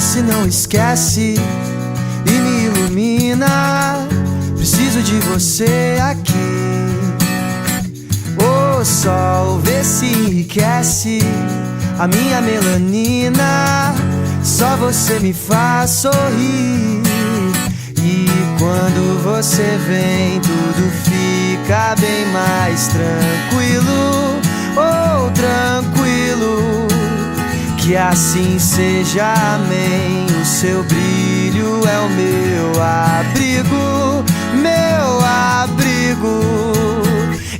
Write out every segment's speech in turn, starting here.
se não esquece e me ilumina. Preciso de você aqui. O sol vê se enriquece a minha melanina. Só você me faz sorrir. E quando você vem, tudo fica bem mais tranquilo. Oh, tranquilo. Que assim seja, amém. O seu brilho é o meu abrigo, meu abrigo.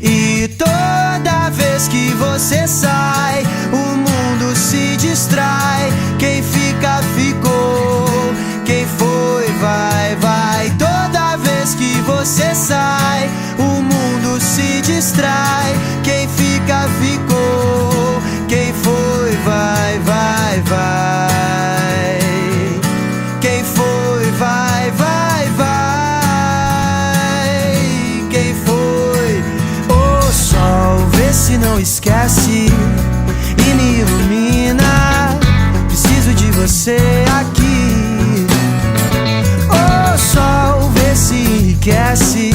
E toda vez que você sai, o mundo se distrai. Quem fica, ficou. Quem foi, vai, vai. Toda vez que você sai, o mundo se distrai. Quem fica, ficou. Quem foi, vai, vai, vai. Quem foi, vai, vai, vai. Quem foi? O sol vê se não esquece e me ilumina. Preciso de você aqui. O sol vê se enriquece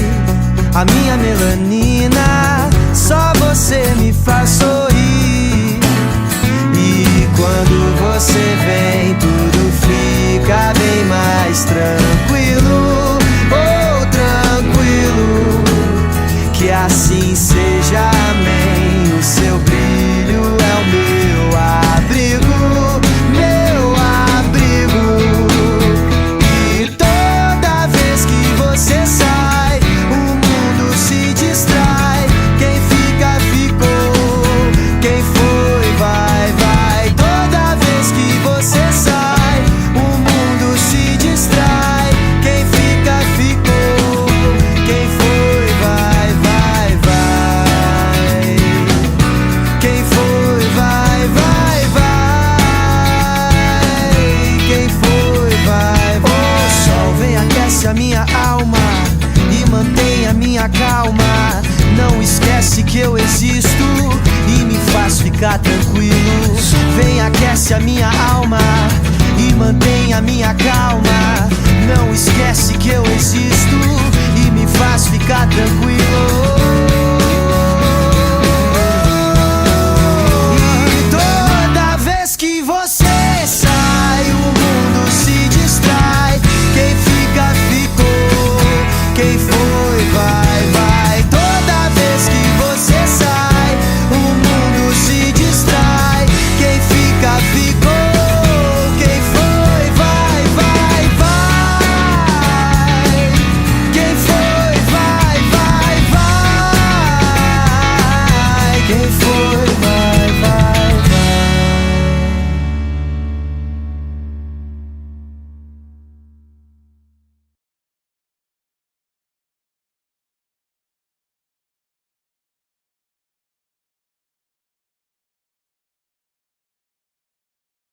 a minha melanina. Só você me faz sorrir. E quando você vem, tudo fica bem mais tranquilo. Oh, tranquilo. Que assim seja, amém. O seu brilho é o meu abrigo, meu abrigo. E toda vez que você sai, o mundo se distrai. Quem fica, ficou. Quem foi, vai, vai. Toda vez que você sai, o mundo se distrai. Quem fica, ficou. Quem foi, vai, vai, vai. Quem foi, vai, vai, vai. Quem foi, vai, vai. O sol vem, aquece a minha alma e mantém a minha calma. Não esquece que eu existo e me faz ficar tranquilo. Vem, aquece a minha alma e mantém a minha calma. Não esquece que eu existo e me faz ficar tranquilo.